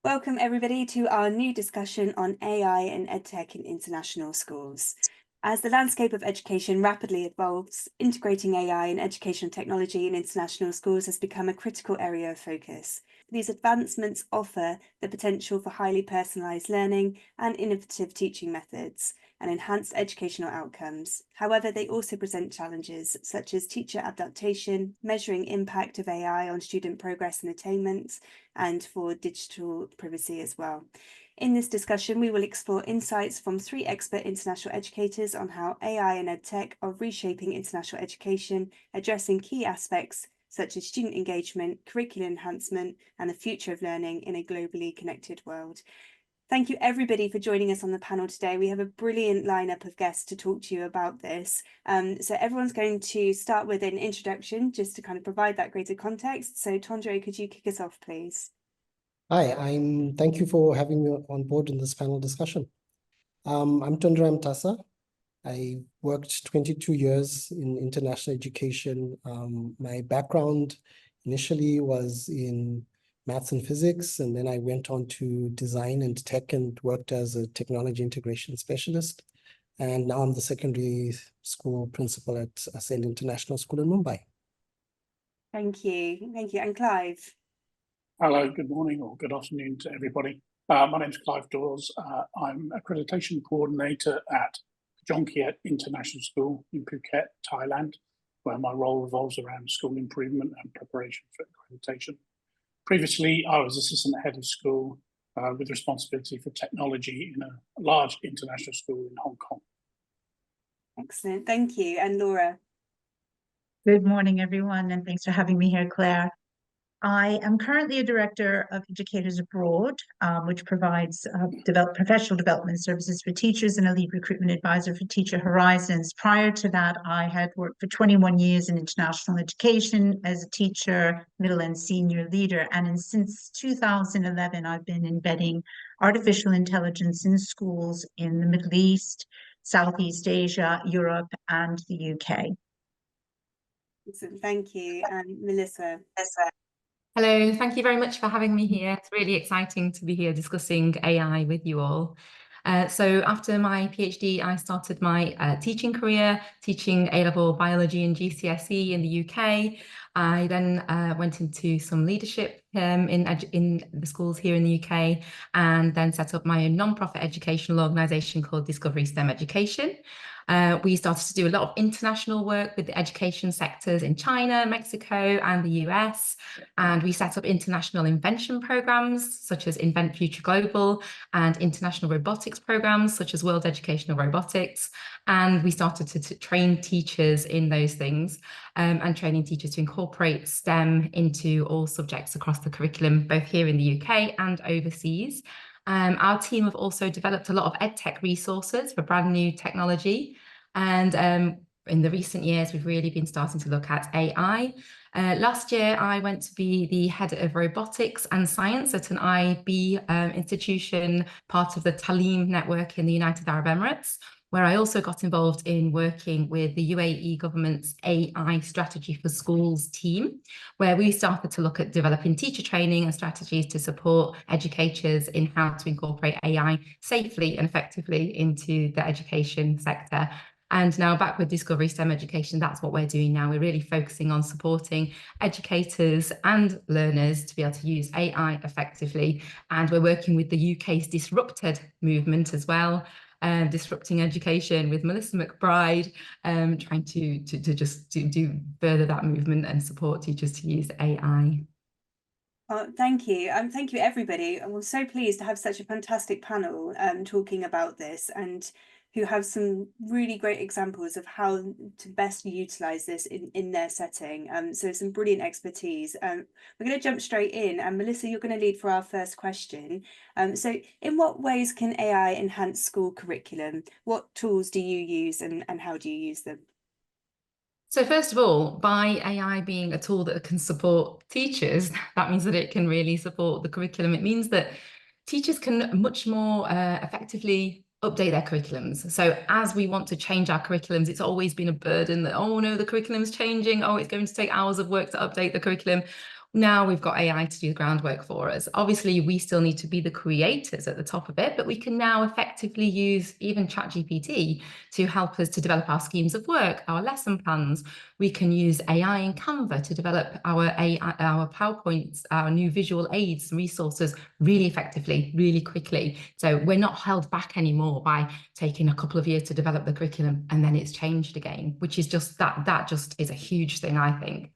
Welcome everybody to our new discussion on AI and EdTech in international schools. As the landscape of education rapidly evolves, integrating AI and educational technology in international schools has become a critical area of focus. These advancements offer the potential for highly personalised learning and innovative teaching methods and enhanced educational outcomes. However, they also present challenges such as teacher adaptation, measuring impact of AI on student progress and attainment, and for digital privacy as well. In this discussion, we will explore insights from 3 expert international educators on how AI and EdTech are reshaping international education, addressing key aspects such as student engagement, curriculum enhancement, and the future of learning in a globally connected world. Thank you everybody for joining us on the panel today. We have a brilliant lineup of guests to talk to you about this. So everyone's going to start with an introduction just to kind of provide that greater context. So Tondre, could you kick us off, please? Hi, thank you for having me on board in this panel discussion. I'm Tondre Mtasa. I worked 22 years in international education. My background initially was in maths and physics, and then I went on to design and tech and worked as a technology integration specialist. And now I'm the secondary school principal at Ascend International School in Mumbai. Thank you. Thank you. And Clive? Hello, good morning or good afternoon to everybody. My name is Clive Dawes. I'm Accreditation Coordinator at Jongkiat International School in Phuket, Thailand, where my role revolves around school improvement and preparation for accreditation. Previously, I was Assistant Head of School with responsibility for technology in a large international school in Hong Kong. Excellent, thank you. And Laura? Good morning, everyone, and thanks for having me here, Claire. I am currently a director of EducatorsAbroad, which provides professional development services for teachers and a lead recruitment advisor for Teacher Horizons. Prior to that, I had worked for 21 years in international education as a teacher, middle and senior leader. And since 2011, I've been embedding artificial intelligence in schools in the Middle East, Southeast Asia, Europe, and the UK. Excellent, thank you. And Melissa? Hello, thank you very much for having me here. It's really exciting to be here discussing AI with you all. So after my PhD, I started my teaching career, teaching A-level biology and GCSE in the UK. I then went into some leadership in the schools here in the UK, and then set up my own non-profit educational organisation called Discovery STEM Education. We started to do a lot of international work with the education sectors in China, Mexico, and the US. And we set up international invention programs such as Invent Future Global and international robotics programs such as World Educational Robotics. And we started to train teachers in those things and training teachers to incorporate STEM into all subjects across the curriculum, both here in the UK and overseas. Our team have also developed a lot of EdTech resources for brand new technology. And in the recent years, we've really been starting to look at AI. Last year, I went to be the head of robotics and science at an IB institution, part of the Talim network in the United Arab Emirates, where I also got involved in working with the UAE government's AI strategy for schools team, where we started to look at developing teacher training and strategies to support educators in how to incorporate AI safely and effectively into the education sector. And now back with Discovery STEM Education, that's what we're doing now. We're really focusing on supporting educators and learners to be able to use AI effectively. And we're working with the UK's Disrupted movement as well, disrupting education with Melissa McBride, trying to do further that movement and support teachers to use AI. Thank you. Thank you, everybody. And we're so pleased to have such a fantastic panel talking about this, and who have some really great examples of how to best utilise this in their setting. So some brilliant expertise. We're going to jump straight in, and Melissa, you're going to lead for our first question. So in what ways can AI enhance school curriculum? What tools do you use, and how do you use them? So first of all, by AI being a tool that can support teachers, that means that it can really support the curriculum. It means that teachers can much more effectively update their curriculums. So as we want to change our curriculums, it's always been a burden that, oh no, the curriculum's changing. Oh, it's going to take hours of work to update the curriculum. now we've got AI to do the groundwork for us. Obviously, we still need to be the creators at the top of it, but we can now effectively use even ChatGPT to help us to develop our schemes of work, our lesson plans. We can use AI in Canva to develop our PowerPoints, our new visual aids and resources really effectively, really quickly. So we're not held back anymore by taking a couple of years to develop the curriculum and then it's changed again, which is just that just is a huge thing, I think.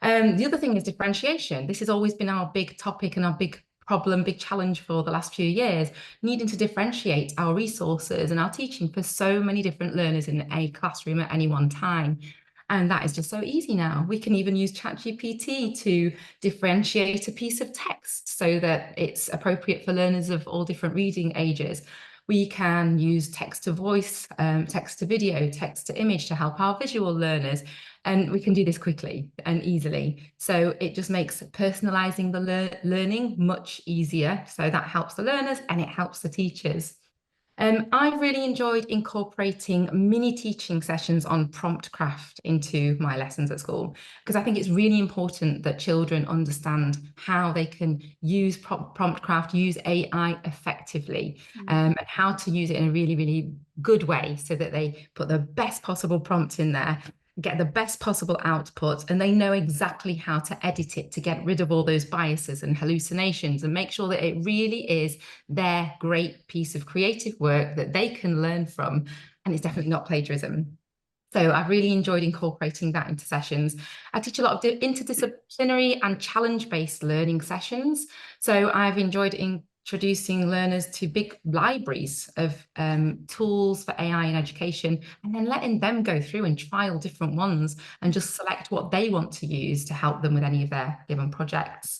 The other thing is differentiation. This has always been our big topic and our big problem, big challenge for the last few years, needing to differentiate our resources and our teaching for so many different learners in a classroom at any one time. And that is just so easy now. We can even use ChatGPT to differentiate a piece of text so that it's appropriate for learners of all different reading ages. We can use text to voice, text to video, text to image to help our visual learners. And we can do this quickly and easily. So it just makes personalizing the learning much easier. So that helps the learners and it helps the teachers. I've really enjoyed incorporating mini teaching sessions on prompt craft into my lessons at school, because I think it's really important that children understand how they can use prompt craft, use AI effectively, and how to use it in a really, really good way so that they put the best possible prompt in there, get the best possible output, and they know exactly how to edit it to get rid of all those biases and hallucinations and make sure that it really is their great piece of creative work that they can learn from, and it's definitely not plagiarism. So I've really enjoyed incorporating that into sessions. I teach a lot of interdisciplinary and challenge-based learning sessions. So I've enjoyed introducing learners to big libraries of tools for AI in education, and then letting them go through and trial different ones and just select what they want to use to help them with any of their given projects.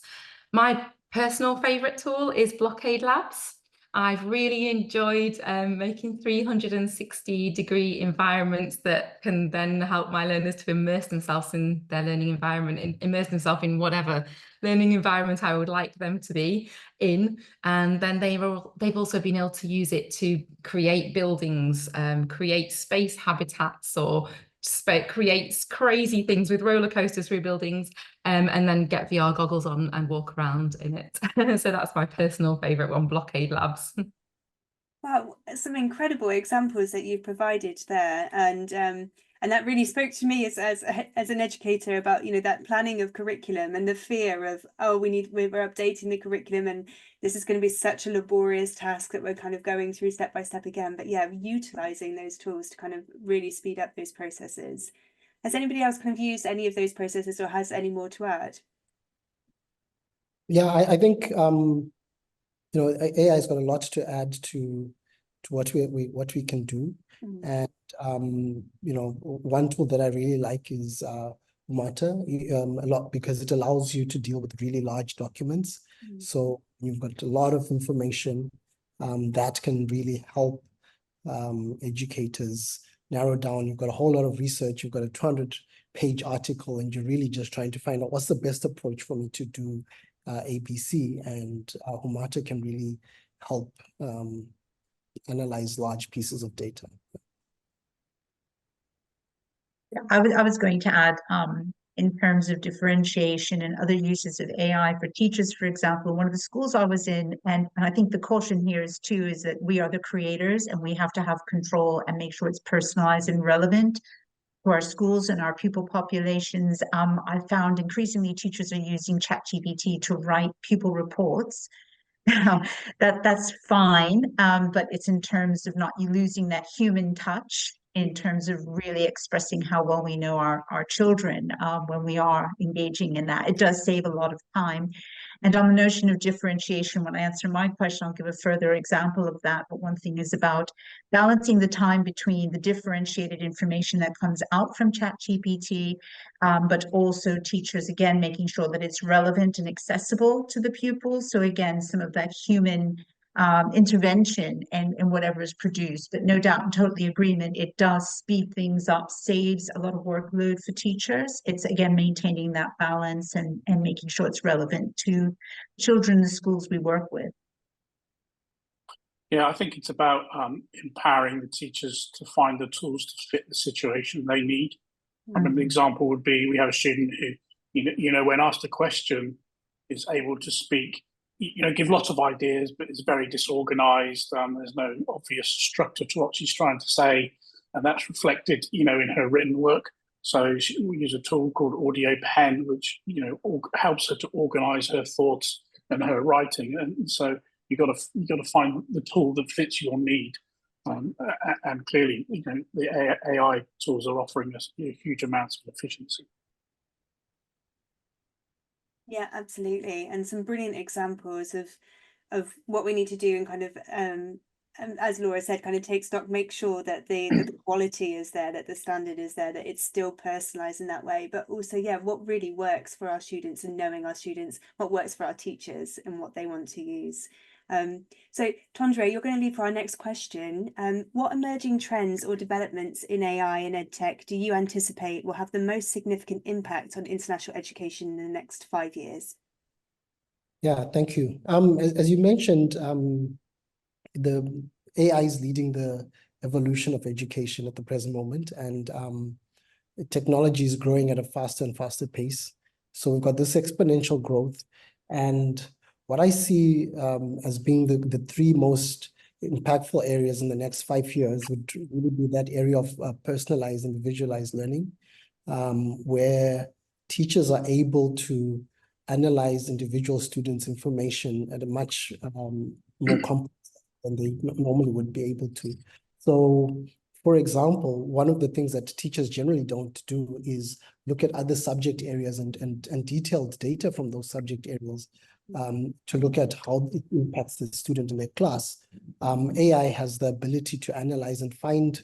My personal favorite tool is Blockade Labs. I've really enjoyed making 360-degree environments that can then help my learners to immerse themselves in their learning environment, immerse themselves in whatever learning environment I would like them to be in. And then they've also been able to use it to create buildings, create space habitats, or creates crazy things with roller coasters through buildings, and then get VR goggles on and walk around in it. So that's my personal favorite one, Blockade Labs. Wow, some incredible examples that you've provided there, and that really spoke to me as an educator about, that planning of curriculum and the fear of, oh, we're updating the curriculum and this is going to be such a laborious task that we're kind of going through step by step again. But yeah, utilizing those tools to kind of really speed up those processes. Has anybody else kind of used any of those processes or has any more to add? Yeah, I think AI has got a lot to add to what we can do. And one tool that I really like is Umata a lot, because it allows you to deal with really large documents. So you've got a lot of information that can really help educators narrow down. You've got a whole lot of research, you've got a 200-page article, and you're really just trying to find out what's the best approach for me to do ABC, and Umata can really help analyze large pieces of data. I was going to add, in terms of differentiation and other uses of AI for teachers, for example, one of the schools I was in, and I think the caution here is that we are the creators and we have to have control and make sure it's personalized and relevant to our schools and our pupil populations. I found increasingly teachers are using ChatGPT to write pupil reports. That's fine, but it's in terms of not losing that human touch in terms of really expressing how well we know our children when we are engaging in that. It does save a lot of time. And on the notion of differentiation, when I answer my question, I'll give a further example of that. But one thing is about balancing the time between the differentiated information that comes out from ChatGPT, but also teachers, again, making sure that it's relevant and accessible to the pupils. So again, some of that human intervention and whatever is produced. But no doubt, in totally agreement, it does speed things up, saves a lot of workload for teachers. It's, again, maintaining that balance and making sure it's relevant to children in the schools we work with. Yeah, I think it's about empowering the teachers to find the tools to fit the situation they need. I mean, the example would be, we have a student who when asked a question, is able to speak, give lots of ideas, but it's very disorganized. There's no obvious structure to what she's trying to say, and that's reflected, in her written work. So we use a tool called Audio Pen, which helps her to organize her thoughts and her writing. And so you got to find the tool that fits your need. And clearly, the AI tools are offering us huge amounts of efficiency. Yeah, absolutely. And some brilliant examples of what we need to do, and kind of as Laura said, kind of take stock, make sure that the quality is there, that the standard is there, that it's still personalized in that way, but also, yeah, what really works for our students, and knowing our students, what works for our teachers and what they want to use. So Tondre, you're going to leave for our next question. What emerging trends or developments in AI and EdTech do you anticipate will have the most significant impact on international education in the next 5 years? Yeah, thank you. As you mentioned, the AI is leading the evolution of education at the present moment, and technology is growing at a faster and faster pace. So we've got this exponential growth, and what I see as being the three most impactful areas in the next 5 years would really be that area of personalized and visualized learning, where teachers are able to analyze individual students' information at a much more complex than they normally would be able to. So, for example, one of the things that teachers generally don't do is look at other subject areas and detailed data from those subject areas to look at how it impacts the student in their class. AI has the ability to analyze and find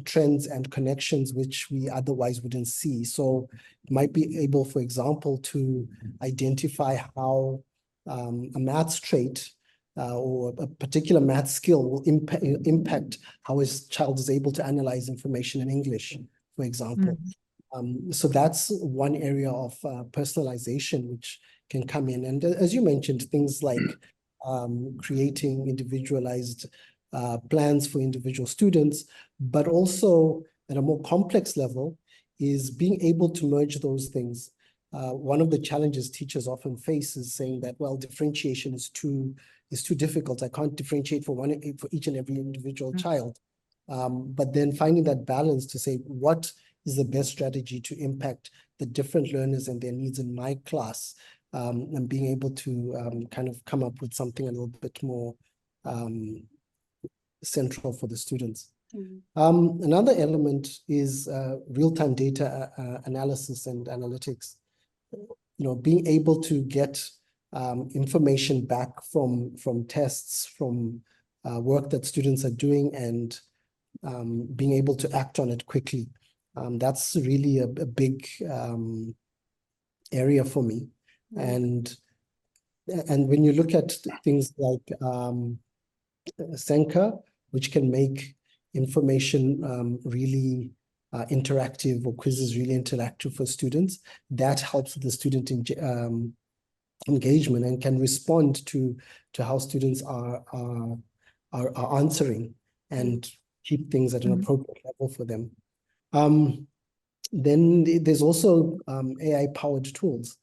trends and connections which we otherwise wouldn't see. So it might be able, for example, to identify how a maths trait or a particular math skill will impact how a child is able to analyze information in English, for example. So that's one area of personalization which can come in. And as you mentioned, things like creating individualized plans for individual students, but also at a more complex level is being able to merge those things. One of the challenges teachers often face is saying that, well, differentiation is too difficult. I can't differentiate for each and every individual child. But then finding that balance to say, what is the best strategy to impact the different learners and their needs in my class, and being able to kind of come up with something a little bit more central for the students. Another element is real-time data analysis and analytics. Being able to get information back from tests, from work that students are doing, and being able to act on it quickly. That's really a big area for me. And when you look at things like Senka, which can make information really interactive, or quizzes really interactive for students, that helps the student engagement and can respond to how students are answering and keep things at an appropriate level for them. Then there's also AI-powered tools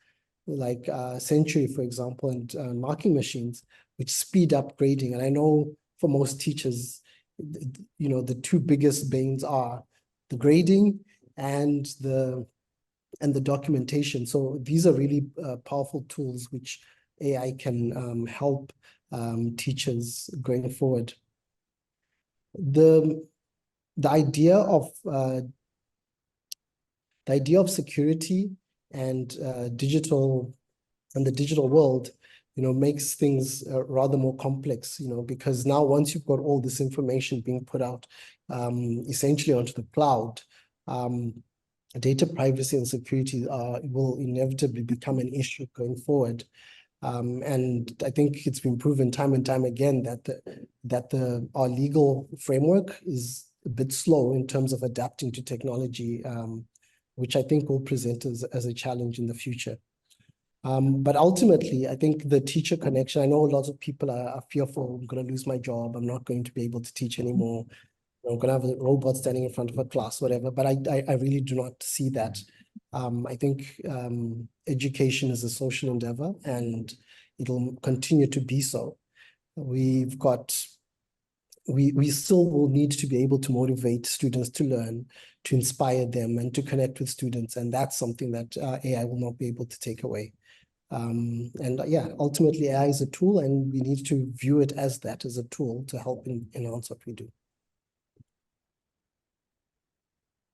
like Century, for example, and marking machines, which speed up grading. And I know for most teachers, the two biggest banes are the grading and the documentation. So these are really powerful tools which AI can help teachers going forward. The idea of security and the digital world, makes things rather more complex, because now once you've got all this information being put out essentially onto the cloud, data privacy and security will inevitably become an issue going forward. And I think it's been proven time and time again that our legal framework is a bit slow in terms of adapting to technology, which I think will present as a challenge in the future. But ultimately, I think the teacher connection, I know lots of people are fearful, I'm going to lose my job, I'm not going to be able to teach anymore, I'm going to have a robot standing in front of a class, whatever. But I really do not see that. I think education is a social endeavor, and it'll continue to be so. We still will need to be able to motivate students to learn, to inspire them, and to connect with students. And that's something that AI will not be able to take away. And yeah, ultimately AI is a tool, and we need to view it as that, as a tool to help enhance what we do.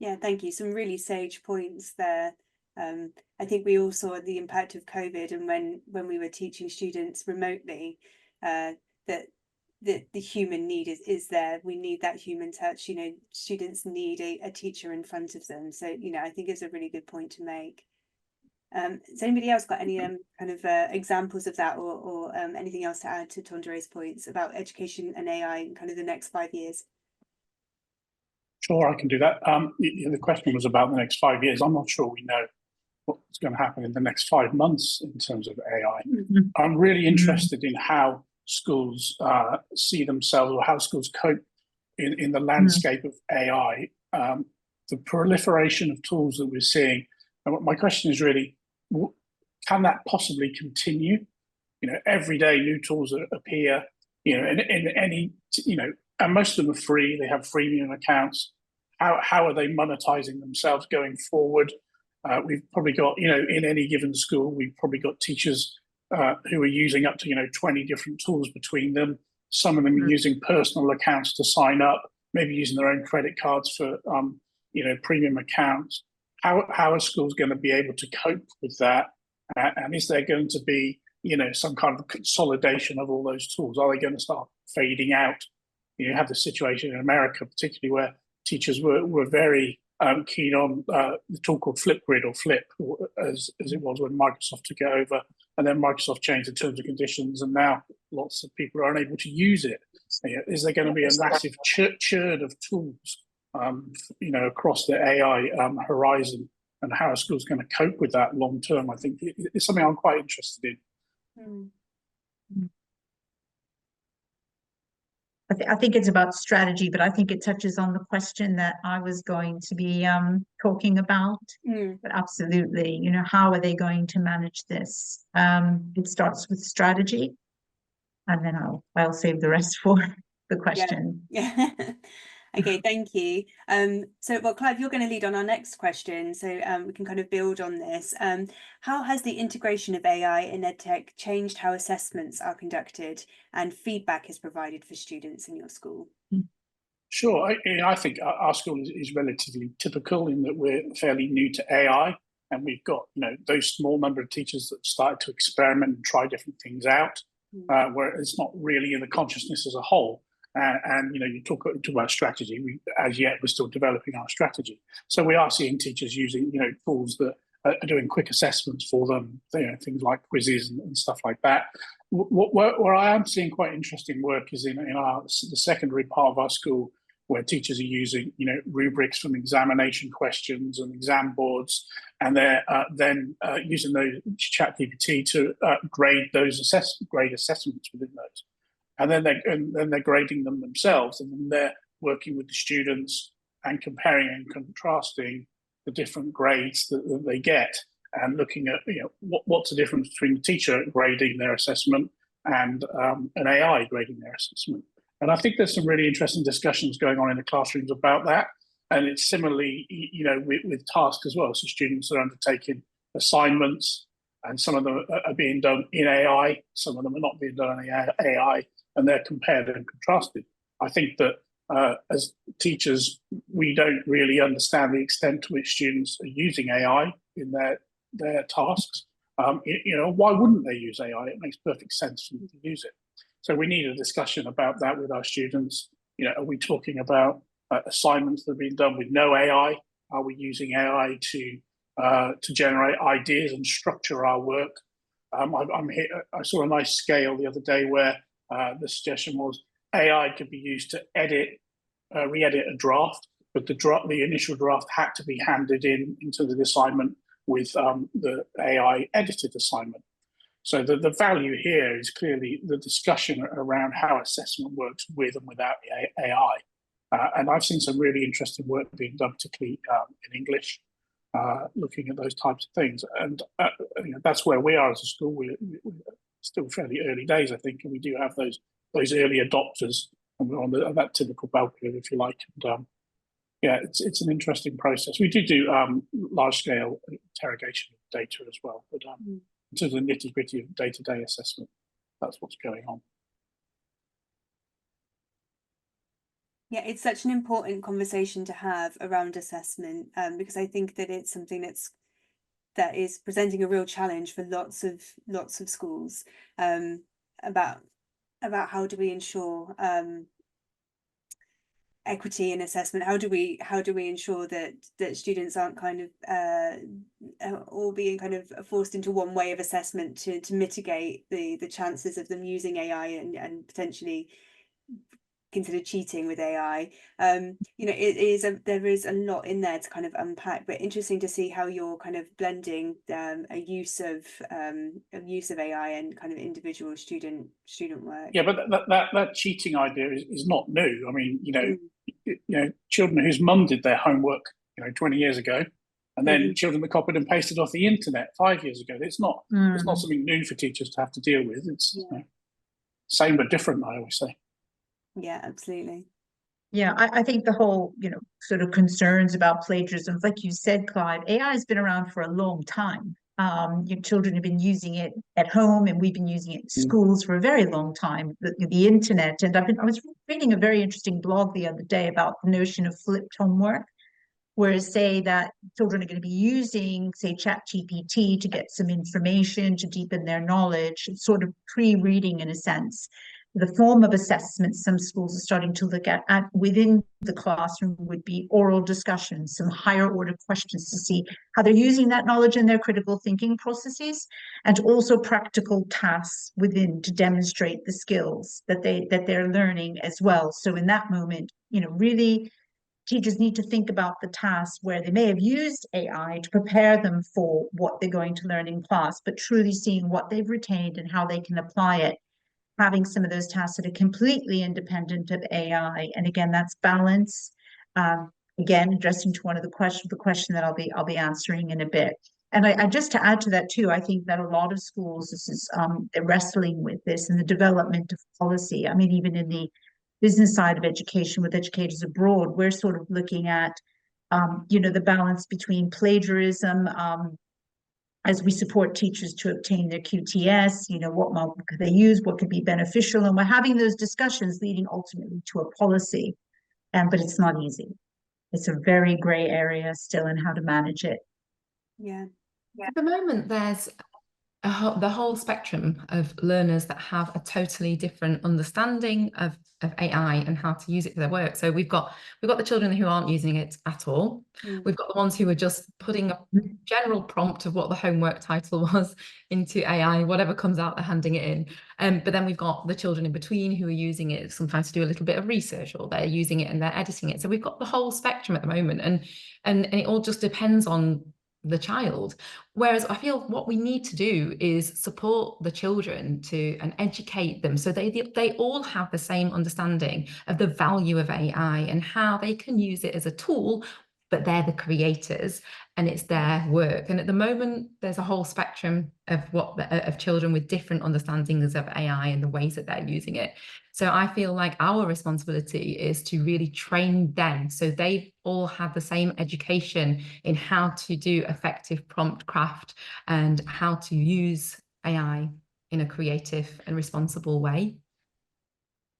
Yeah, thank you. Some really sage points there. I think we all saw the impact of COVID, and when we were teaching students remotely, that the human need is there. We need that human touch. You know, students need a teacher in front of them. So, you know, I think it's a really good point to make. Has anybody else got any kind of examples of that, or anything else to add to Tondere's points about education and AI in kind of the next 5 years? Sure, I can do that. The question was about the next 5 years. I'm not sure we know what's going to happen in the next 5 months in terms of AI. I'm really interested in how schools see themselves, or how schools cope in the landscape of AI. The proliferation of tools that we're seeing. And my question is really, can that possibly continue? You know, every day new tools appear, you know, in any, you know, and most of them are free. They have freemium accounts. How are they monetizing themselves going forward? We've probably got, you know, in any given school, we've probably got teachers who are using up to, you know, 20 different tools between them. Some of them are using personal accounts to sign up, maybe using their own credit cards for, you know, premium accounts. How are schools going to be able to cope with that? And is there going to be, you know, some kind of consolidation of all those tools? Are they going to start fading out? You have the situation in America, particularly, where teachers were very keen on the tool called Flipgrid, or Flip, as it was when Microsoft took it over. And then Microsoft changed the terms and conditions, and now lots of people are unable to use it. Is there going to be a massive churn of tools, you know, across the AI horizon? And how are schools going to cope with that long term? I think it's something I'm quite interested in. I think it's about strategy, but I think it touches on the question that I was going to be talking about. But absolutely, you know, how are they going to manage this? It starts with strategy, and then I'll save the rest for the question. Yeah. Okay, thank you. So, well, Clive, you're going to lead on our next question, so we can kind of build on this. How has the integration of AI in EdTech changed how assessments are conducted and feedback is provided for students in your school? Sure, I think our school is relatively typical in that we're fairly new to AI, and we've got, you know, those small number of teachers that started to experiment and try different things out, where it's not really in the consciousness as a whole. And you know, you talk about strategy. As yet, we're still developing our strategy. So we are seeing teachers using, you know, tools that are doing quick assessments for them. You know, things like quizzes and stuff like that. Where I am seeing quite interesting work is in the secondary part of our school, where teachers are using, you know, rubrics from examination questions and exam boards, and they're then using those ChatGPT to grade those assessments within those. And then they're grading them themselves, and then they're working with the students and comparing and contrasting the different grades that they get, and looking at, you know, what's the difference between the teacher grading their assessment and an AI grading their assessment. And I think there's some really interesting discussions going on in the classrooms about that. And it's similarly, you know, with tasks as well. So students are undertaking assignments, and some of them are being done in AI, some of them are not being done in AI, and they're compared and contrasted. I think that as teachers, we don't really understand the extent to which students are using AI in their tasks. You know, why wouldn't they use AI? It makes perfect sense for them to use it. So we need a discussion about that with our students. You know, are we talking about assignments that are being done with no AI? Are we using AI to generate ideas and structure our work? I saw a nice scale the other day where the suggestion was AI could be used to re-edit a draft, but the initial draft had to be handed into the assignment with the AI edited assignment. So the value here is clearly the discussion around how assessment works with and without the AI. And I've seen some really interesting work being done, particularly in English, looking at those types of things. And that's where we are as a school. We're still fairly early days, I think, and we do have those early adopters, and we're on that typical bell curve, if you like. And yeah, it's an interesting process. We do large scale interrogation of data as well, but in terms of the nitty gritty of day-to-day assessment, that's what's going on. Yeah, it's such an important conversation to have around assessment, because I think that it's something that is presenting a real challenge for lots of schools, about how do we ensure equity in assessment. How do we ensure that students aren't kind of all being kind of forced into one way of assessment to mitigate the chances of them using AI and potentially consider cheating with AI. There is a lot in there to kind of unpack, but interesting to see how you're kind of blending a use of AI and kind of individual student work. Yeah, but that cheating idea is not new. I mean, children whose mum did their homework 20 years ago, and then children that copied and pasted off the internet 5 years ago. It's not something new for teachers to have to deal with. It's same but different, I always say. Yeah, absolutely. Yeah, I think the whole, sort of concerns about plagiarism, like you said, Clive, AI has been around for a long time. Your children have been using it at home, and we've been using it in schools for a very long time, the internet. And I was reading a very interesting blog the other day about the notion of flipped homework, where say that children are going to be using, say, ChatGPT to get some information, to deepen their knowledge, sort of pre-reading in a sense. The form of assessment some schools are starting to look at within the classroom would be oral discussions, some higher order questions to see how they're using that knowledge in their critical thinking processes, and also practical tasks within to demonstrate the skills that they're learning as well. So in that moment, really teachers need to think about the tasks where they may have used AI to prepare them for what they're going to learn in class, but truly seeing what they've retained and how they can apply it, having some of those tasks that are completely independent of AI. And again, that's balance. Again, addressing to one of the question that I'll be answering in a bit. And I just to add to that too, I think that a lot of schools, this is they're wrestling with this in the development of policy. I mean, even in the business side of education with Educators Abroad, we're sort of looking at the balance between plagiarism, as we support teachers to obtain their QTS, what model could they use, what could be beneficial, and we're having those discussions leading ultimately to a policy. But it's not easy. It's a very gray area still in how to manage it. Yeah. At the moment, there's the whole spectrum of learners that have a totally different understanding of AI and how to use it for their work. So we've got the children who aren't using it at all. We've got the ones who are just putting a general prompt of what the homework title was into AI, whatever comes out, they're handing it in. But then we've got the children in between who are using it sometimes to do a little bit of research, or they're using it and they're editing it. So we've got the whole spectrum at the moment, and it all just depends on the child. Whereas I feel what we need to do is support the children and educate them so they all have the same understanding of the value of AI and how they can use it as a tool, but they're the creators and it's their work. And at the moment, there's a whole spectrum of children with different understandings of AI and the ways that they're using it. So I feel like our responsibility is to really train them so they all have the same education in how to do effective prompt craft and how to use AI in a creative and responsible way.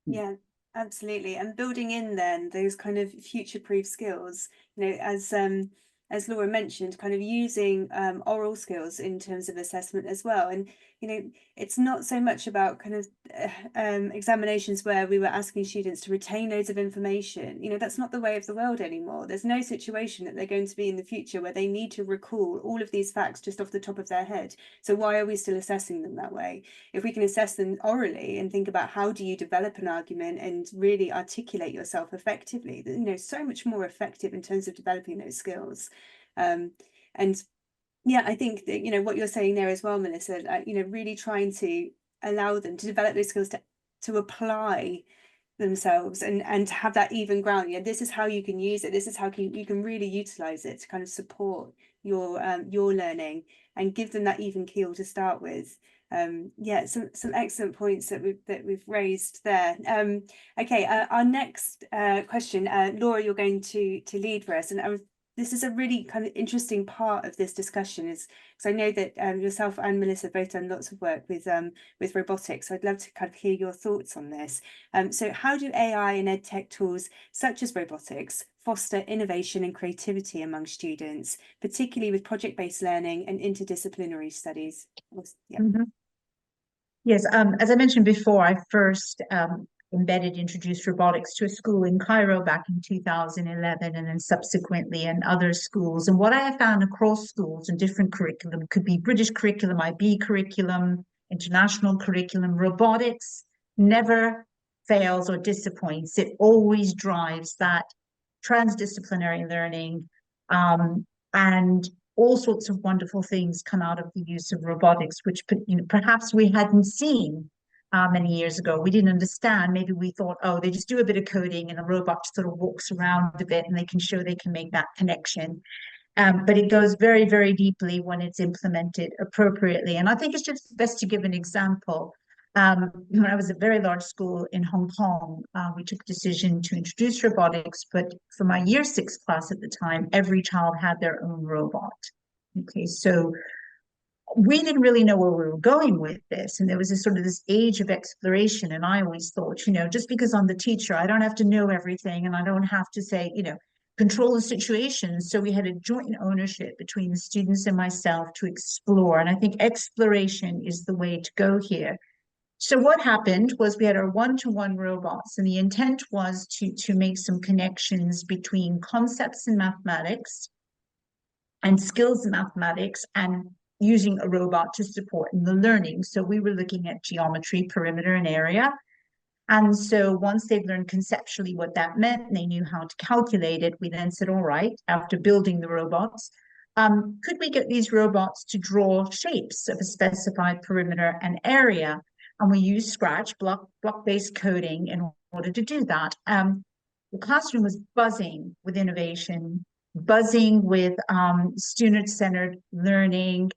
Yeah, absolutely. And building in then those kind of future-proof skills, as Laura mentioned, kind of using oral skills in terms of assessment as well. And it's not so much about kind of examinations where we were asking students to retain loads of information. That's not the way of the world anymore. There's no situation that they're going to be in the future where they need to recall all of these facts just off the top of their head. So why are we still assessing them that way? If we can assess them orally and think about how do you develop an argument and really articulate yourself effectively, so much more effective in terms of developing those skills. And yeah, I think that what you're saying there as well, Melissa, really trying to allow them to develop those skills to apply themselves and to have that even ground. This is how you can use it. This is how you can really utilize it to kind of support your learning and give them that even keel to start with. Yeah, some excellent points that we've raised there. Okay, our next question, Laura, you're going to lead for us, and this is a really kind of interesting part of this discussion, is because I know that yourself and Melissa both done lots of work with robotics. So I'd love to kind of hear your thoughts on this. So how do AI and EdTech tools such as robotics foster innovation and creativity among students, particularly with project-based learning and interdisciplinary studies? Yeah. Mm-hmm. Yes, as I mentioned before, I first introduced robotics to a school in Cairo back in 2011, and then subsequently in other schools. And what I have found across schools and different curriculum, could be British curriculum, IB curriculum, international curriculum, robotics never fails or disappoints. It always drives that transdisciplinary learning, and all sorts of wonderful things come out of the use of robotics, which perhaps we hadn't seen many years ago. We didn't understand. Maybe we thought, oh, they just do a bit of coding and the robot sort of walks around a bit and they can show they can make that connection. But it goes very, very deeply when it's implemented appropriately. And I think it's just best to give an example. When I was at a very large school in Hong Kong, we took a decision to introduce robotics, but for my year 6 class at the time, every child had their own robot. Okay, so we didn't really know where we were going with this. And there was this age of exploration. And I always thought, just because I'm the teacher, I don't have to know everything, and I don't have to say, control the situation. So we had a joint ownership between the students and myself to explore. And I think exploration is the way to go here. So what happened was we had our one-to-one robots, and the intent was to make some connections between concepts in mathematics and skills in mathematics, and using a robot to support in the learning. So we were looking at geometry, perimeter, and area. And so once they've learned conceptually what that meant, and they knew how to calculate it, we then said, all right, after building the robots, could we get these robots to draw shapes of a specified perimeter and area? And we used Scratch, block-based coding in order to do that. The classroom was buzzing with innovation, buzzing with student-centered learning,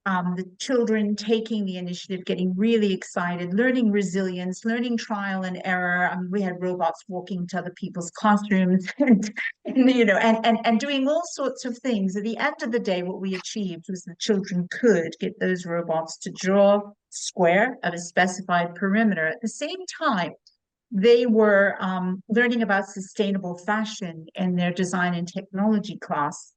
the children taking the initiative, getting really excited, learning resilience, learning trial and error. We had robots walking to other people's classrooms and doing all sorts of things. At the end of the day, what we achieved was the children could get those robots to draw a square of a specified perimeter. At the same time, they were learning about sustainable fashion in their design and technology class.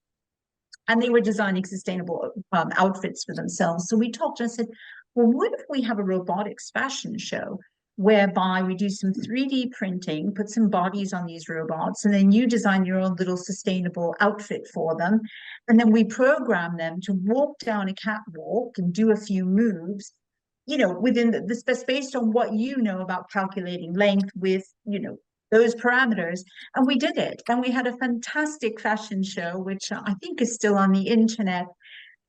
And they were designing sustainable outfits for themselves. So we talked and I said, well, what if we have a robotics fashion show whereby we do some 3D printing, put some bodies on these robots, and then you design your own little sustainable outfit for them. And then we program them to walk down a catwalk and do a few moves, within the space based on what you know about calculating length, width, those parameters. And we did it. And we had a fantastic fashion show, which I think is still on the internet.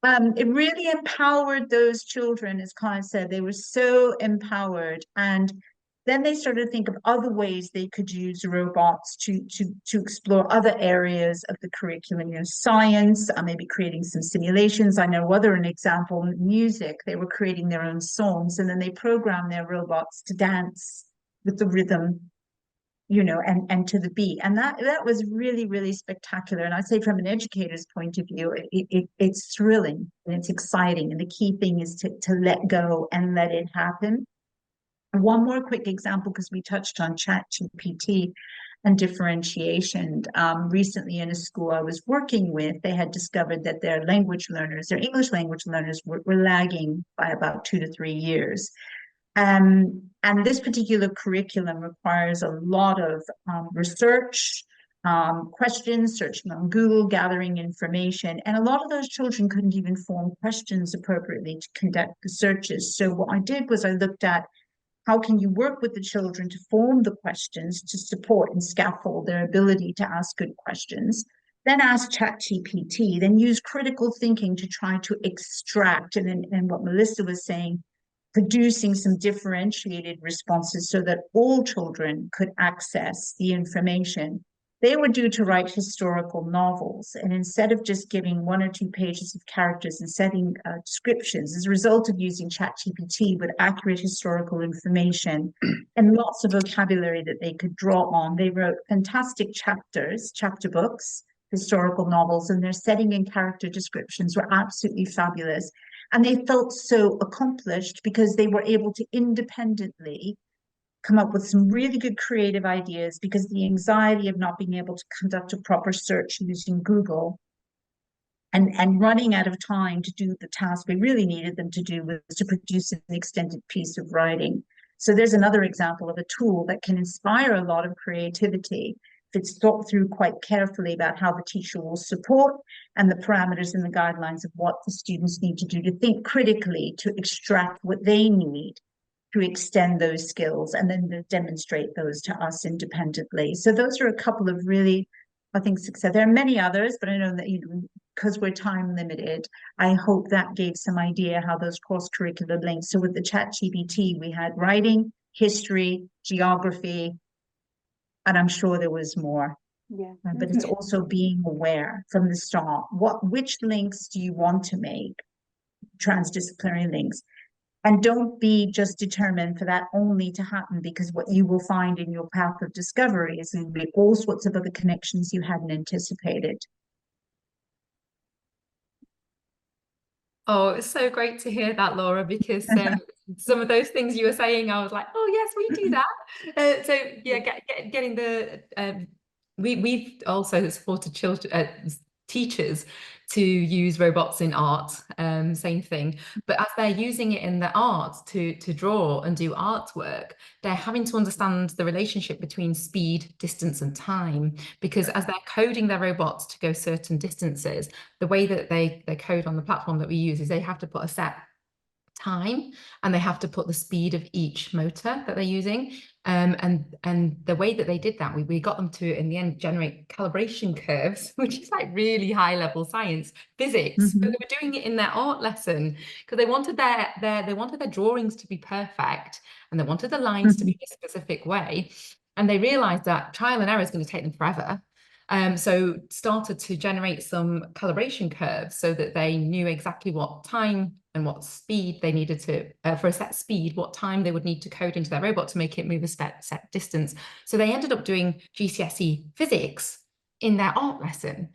It really empowered those children, as Clive said. They were so empowered. And then they started to think of other ways they could use robots to explore other areas of the curriculum, science, maybe creating some simulations. I know an example, music. They were creating their own songs, and then they programmed their robots to dance with the rhythm, and to the beat. And that was really, really spectacular. And I'd say from an educator's point of view, it's thrilling and it's exciting. And the key thing is to let go and let it happen. And one more quick example, because we touched on ChatGPT and differentiation. Recently in a school I was working with, they had discovered that their English language learners were lagging by about 2 to 3 years. And this particular curriculum requires a lot of research, questions, searching on Google, gathering information. And a lot of those children couldn't even form questions appropriately to conduct the searches. So what I did was I looked at how can you work with the children to form the questions to support and scaffold their ability to ask good questions. Then ask ChatGPT, then use critical thinking to try to extract, and what Melissa was saying, producing some differentiated responses so that all children could access the information. They were due to write historical novels, and instead of just giving 1 or 2 pages of characters and setting descriptions, as a result of using ChatGPT with accurate historical information and lots of vocabulary that they could draw on, they wrote fantastic chapter books, historical novels, and their setting and character descriptions were absolutely fabulous. And they felt so accomplished because they were able to independently come up with some really good creative ideas, because the anxiety of not being able to conduct a proper search using Google and running out of time to do the task we really needed them to do was to produce an extended piece of writing. So there's another example of a tool that can inspire a lot of creativity if it's thought through quite carefully about how the teacher will support and the parameters and the guidelines of what the students need to do to think critically to extract what they need to extend those skills and then to demonstrate those to us independently. So those are a couple of really, I think, success. There are many others, but I know that, because we're time limited, I hope that gave some idea how those cross-curricular links. So with the ChatGPT, we had writing, history, geography, and I'm sure there was more. Yeah. But it's also being aware from the start, which links do you want to make, transdisciplinary links? And don't be just determined for that only to happen, because what you will find in your path of discovery is going to be all sorts of other connections you hadn't anticipated. Oh, it's so great to hear that, Laura, because some of those things you were saying, I was like, oh yes, we do that. So yeah, getting the we've also supported children, teachers to use robots in art, same thing. But as they're using it in the art to draw and do artwork, they're having to understand the relationship between speed, distance, and time. Because as they're coding their robots to go certain distances, the way that they code on the platform that we use is they have to put a set time and they have to put the speed of each motor that they're using. And the way that they did that, we got them to, in the end, generate calibration curves, which is like really high level science, physics, but they were doing it in their art lesson because they wanted their drawings to be perfect and they wanted the lines to be a specific way. And they realized that trial and error is going to take them forever. So started to generate some calibration curves so that they knew exactly what time and what speed they needed to, for a set speed, what time they would need to code into their robot to make it move a set distance. So they ended up doing GCSE physics in their art lesson.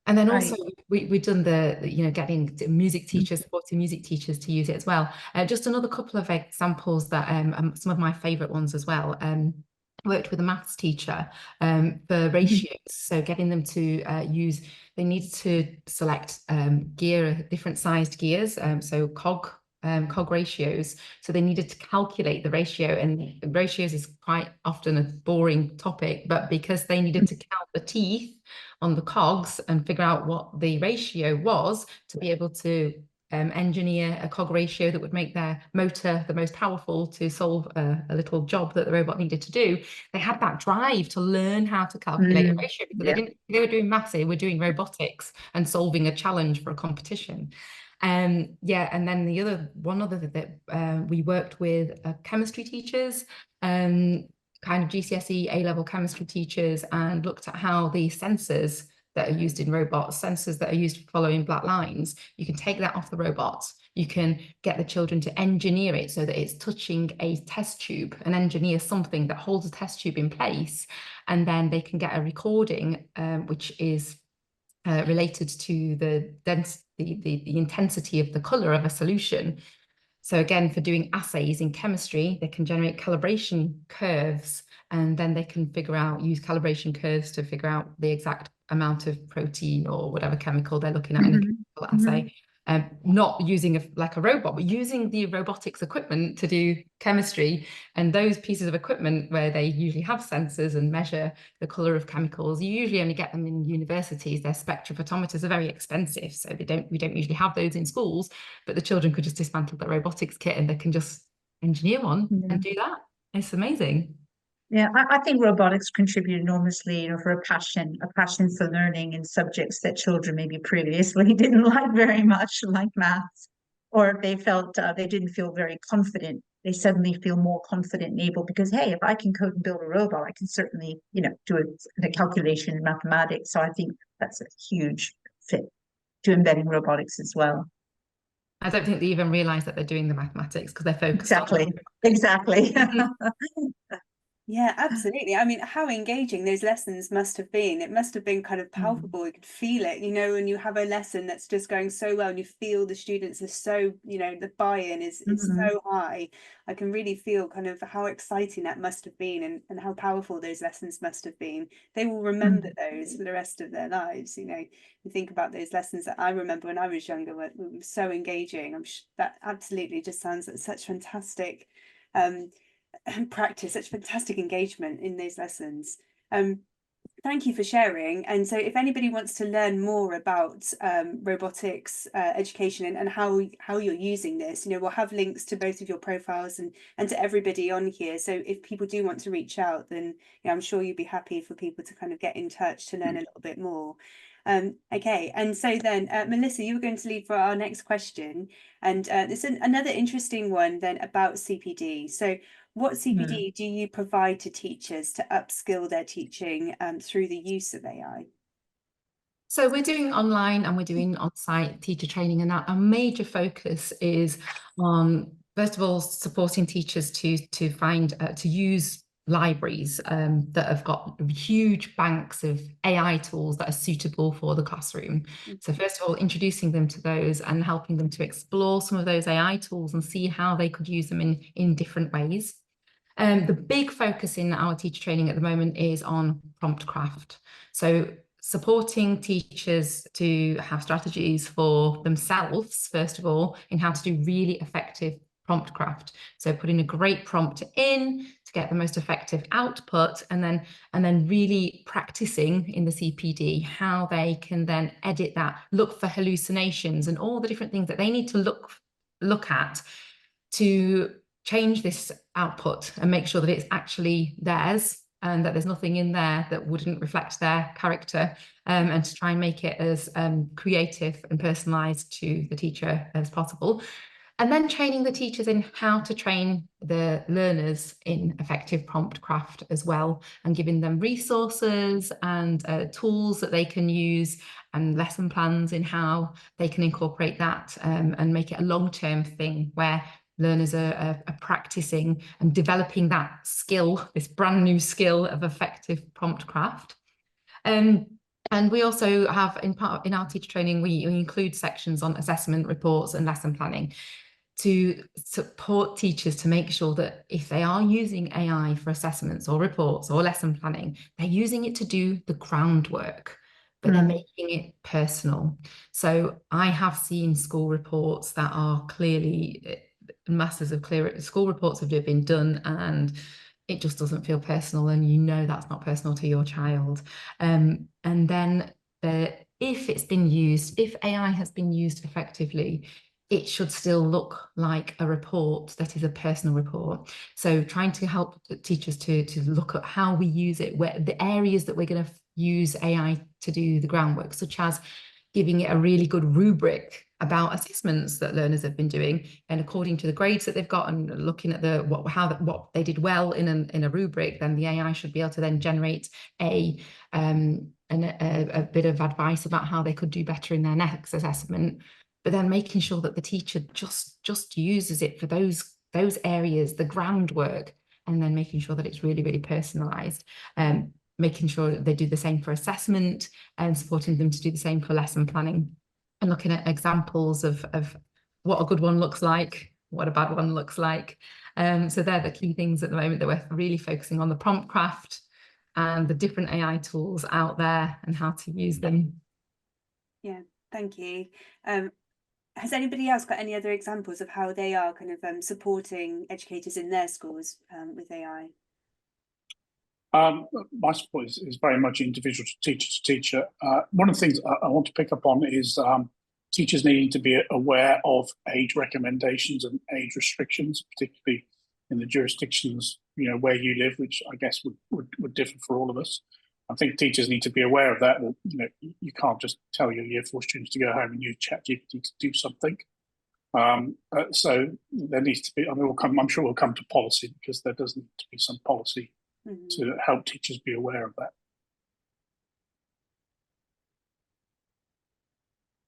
And then also we've done getting music teachers, supporting music teachers to use it as well. Just another couple of examples that some of my favorite ones as well. Worked with a maths teacher for ratios, so getting them to they needed to select different sized gears, so cog ratios, so they needed to calculate the ratio, and ratios is quite often a boring topic, but because they needed to count the teeth on the cogs and figure out what the ratio was to be able to engineer a cog ratio that would make their motor the most powerful to solve a little job that the robot needed to do. They had that drive to learn how to calculate a ratio because they were doing maths, they were doing robotics and solving a challenge for a competition. And then one other that we worked with chemistry teachers, kind of GCSE A-level chemistry teachers, and looked at how the sensors that are used in robots, sensors that are used for following black lines, you can take that off the robots. You can get the children to engineer it so that it's touching a test tube and engineer something that holds a test tube in place. And then they can get a recording, which is related to the intensity of the color of a solution. So again, for doing assays in chemistry, they can generate calibration curves, and then they can use calibration curves to figure out the exact amount of protein or whatever chemical they're looking at in a chemical assay. Not using a robot, but using the robotics equipment to do chemistry. And those pieces of equipment where they usually have sensors and measure the color of chemicals, you usually only get them in universities. Their spectrophotometers are very expensive, so we don't usually have those in schools, but the children could just dismantle the robotics kit and they can just engineer one and do that. It's amazing. Yeah, I think robotics contribute enormously, for a passion for learning in subjects that children maybe previously didn't like very much, like maths, or they felt they didn't feel very confident they suddenly feel more confident and able, because hey, if I can code and build a robot, I can certainly, you know, do a calculation in mathematics. So I think that's a huge fit to embedding robotics as well. I don't think they even realize that they're doing the mathematics because they're focused on Exactly. Yeah, absolutely. I mean, how engaging those lessons must have been. It must have been kind of palpable. You could feel it, you know, when you have a lesson that's just going so well and you feel the students are so, you know, the buy-in is so high. I can really feel kind of how exciting that must have been and how powerful those lessons must have been. They will remember those for the rest of their lives, you know. You think about those lessons that I remember when I was younger, were so engaging. That absolutely just sounds like such fantastic practice, such fantastic engagement in those lessons. Thank you for sharing. And so if anybody wants to learn more about robotics education and how you're using this, you know, we'll have links to both of your profiles and to everybody on here. So if people do want to reach out, then, you know, I'm sure you'd be happy for people to kind of get in touch to learn a little bit more. Okay, and so then Melissa, you were going to lead for our next question, and there's another interesting one then about CPD. So what CPD do you provide to teachers to upskill their teaching through the use of AI? So we're doing online and we're doing on-site teacher training, and our major focus is on, first of all, supporting teachers to find to use libraries that have got huge banks of AI tools that are suitable for the classroom. So first of all, introducing them to those and helping them to explore some of those AI tools and see how they could use them in different ways. The big focus in our teacher training at the moment is on prompt craft. So supporting teachers to have strategies for themselves, first of all, in how to do really effective prompt craft. So putting a great prompt in to get the most effective output, and then really practicing in the CPD how they can then edit that, look for hallucinations and all the different things that they need to look at to change this output and make sure that it's actually theirs and that there's nothing in there that wouldn't reflect their character, and to try and make it as creative and personalized to the teacher as possible. And then training the teachers in how to train the learners in effective prompt craft as well, and giving them resources and tools that they can use and lesson plans in how they can incorporate that and make it a long-term thing where learners are practicing and developing that skill, this brand new skill of effective prompt craft. And we also have in our teacher training, we include sections on assessment reports and lesson planning to support teachers to make sure that if they are using AI for assessments or reports or lesson planning, they're using it to do the groundwork, but they're making it personal. So I have seen school reports that are clearly masses of clear school reports have been done and it just doesn't feel personal, and you know that's not personal to your child. And then if it's been used, if AI has been used effectively, it should still look like a report that is a personal report. So trying to help teachers to look at how we use it, where the areas that we're going to use AI to do the groundwork, such as giving it a really good rubric about assessments that learners have been doing, and according to the grades that they've got and looking at what they did well in a rubric, then the AI should be able to then generate a bit of advice about how they could do better in their next assessment. But then making sure that the teacher just uses it for those areas, the groundwork, and then making sure that it's really, really personalized. Making sure that they do the same for assessment and supporting them to do the same for lesson planning, and looking at examples of what a good one looks like, what a bad one looks like. So they're the key things at the moment that we're really focusing on, the prompt craft and the different AI tools out there and how to use them. Yeah, thank you. Has anybody else got any other examples of how they are kind of supporting educators in their schools with AI? My support is very much individual to teacher. One of the things I want to pick up on is teachers needing to be aware of age recommendations and age restrictions, particularly in the jurisdictions, you know, where you live, which I guess would differ for all of us. I think teachers need to be aware of that. Well, you know, you can't just tell your year 4 students to go home and use ChatGPT to do something. So there needs to be, I mean, I'm sure we'll come to policy, because there does need to be some policy to help teachers be aware of that.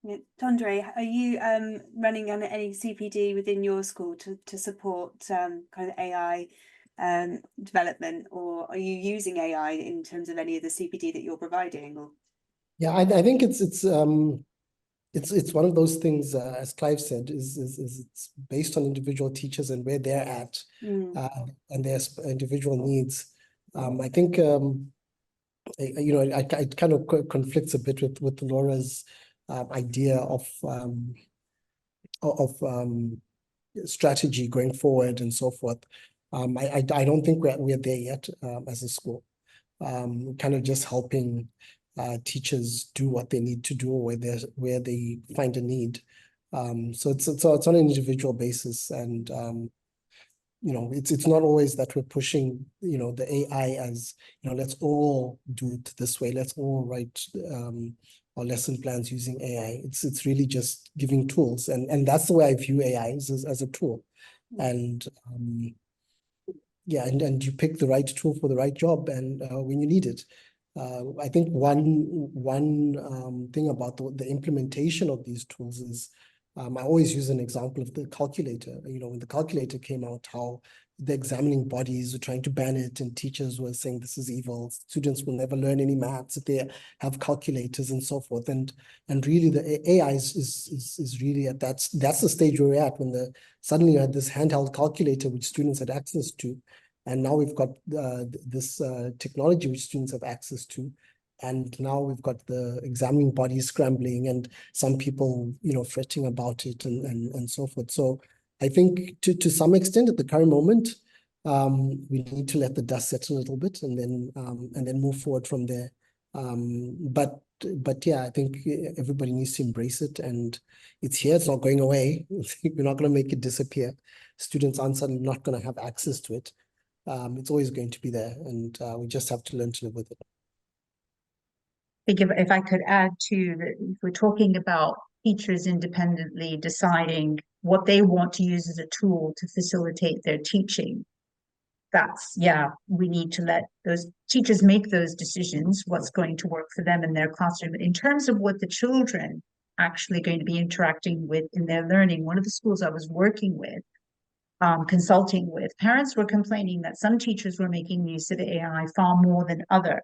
Yeah. Tondre, are you running on any CPD within your school to support kind of AI development, or are you using AI in terms of any of the CPD that you're providing? Or Yeah, I think it's one of those things, as Clive said, is it's based on individual teachers and where they're at, and their individual needs. I think it kind of conflicts a bit with Laura's idea of strategy going forward and so forth. I don't think we're there yet as a school. Kind of just helping teachers do what they need to do where they find a need. So it's on an individual basis, and it's not always that we're pushing the AI as let's all do it this way, let's all write our lesson plans using AI. It's really just giving tools, and that's the way I view AI, as a tool. And yeah, and you pick the right tool for the right job and when you need it. I think one thing about the implementation of these tools is, I always use an example of the calculator. When the calculator came out, how the examining bodies were trying to ban it, and teachers were saying this is evil. Students will never learn any maths if they have calculators and so forth. And really, the AI is really at that's the stage where we're at, when suddenly you had this handheld calculator which students had access to, and now we've got this technology which students have access to. And now we've got the examining bodies scrambling, and some people, fretting about it and so forth. So I think to some extent at the current moment, we need to let the dust settle a little bit and then move forward from there. But yeah, I think everybody needs to embrace it, and it's here. It's not going away. We're not going to make it disappear. Students aren't suddenly not going to have access to it. It's always going to be there, and we just have to learn to live with it. I think if I could add to that, if we're talking about teachers independently deciding what they want to use as a tool to facilitate their teaching, we need to let those teachers make those decisions, what's going to work for them in their classroom. In terms of what the children actually going to be interacting with in their learning, one of the schools I was working with, consulting with, parents were complaining that some teachers were making use of AI far more than other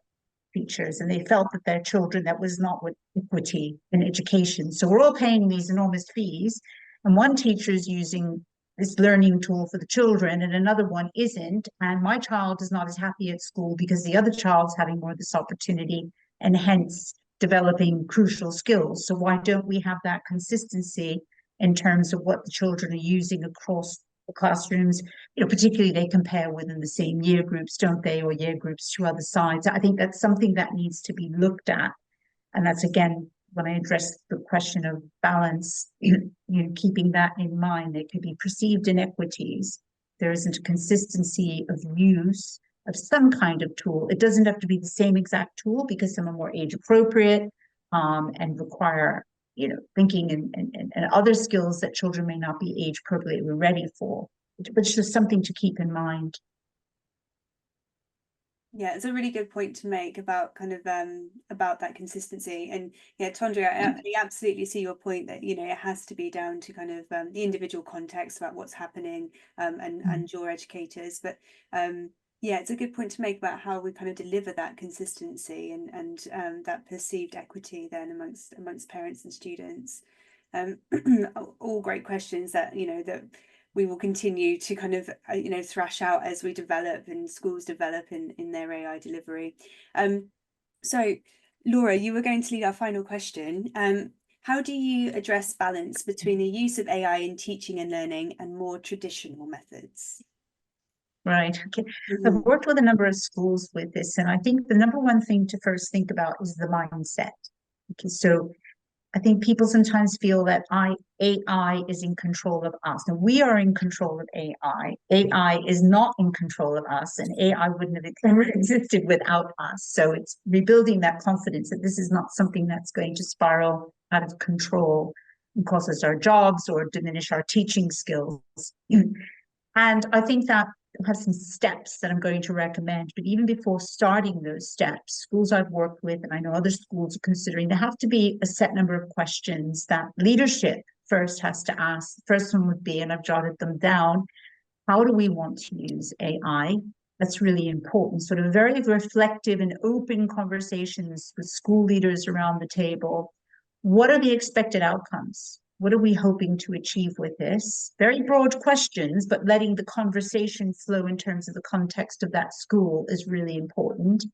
teachers, and they felt that their children, that was not with equity in education. So we're all paying these enormous fees, and one teacher is using this learning tool for the children and another one isn't, and my child is not as happy at school because the other child's having more of this opportunity and hence developing crucial skills. So why don't we have that consistency in terms of what the children are using across the classrooms? Particularly they compare within the same year groups, don't they, or year groups to other sides. I think that's something that needs to be looked at, and that's again when I address the question of balance, keeping that in mind. There could be perceived inequities. There isn't a consistency of use of some kind of tool. It doesn't have to be the same exact tool, because some are more age appropriate and require thinking and other skills that children may not be age appropriately ready for, but it's just something to keep in mind. Yeah, it's a really good point to make about kind of about that consistency. And yeah, Tondre, I absolutely see your point that it has to be down to kind of the individual context about what's happening and your educators. But yeah, it's a good point to make about how we kind of deliver that consistency and that perceived equity then amongst parents and students. All great questions that that we will continue to kind of thrash out as we develop and schools develop in their AI delivery. So Laura, you were going to lead our final question. How do you address balance between the use of AI in teaching and learning and more traditional methods? Right. Okay. I've worked with a number of schools with this, and I think the number one thing to first think about is the mindset. Okay, so I think people sometimes feel that AI is in control of us. And we are in control of AI. AI is not in control of us, and AI wouldn't have ever existed without us. So it's rebuilding that confidence that this is not something that's going to spiral out of control. cost us our jobs or diminish our teaching skills. And I think that I have some steps that I'm going to recommend, but even before starting those steps, schools I've worked with, and I know other schools are considering, there have to be a set number of questions that leadership first has to ask. The first one would be, and I've jotted them down, how do we want to use AI? That's really important. Sort of very reflective and open conversations with school leaders around the table. What are the expected outcomes? What are we hoping to achieve with this? Very broad questions, but letting the conversation flow in terms of the context of that school is really important.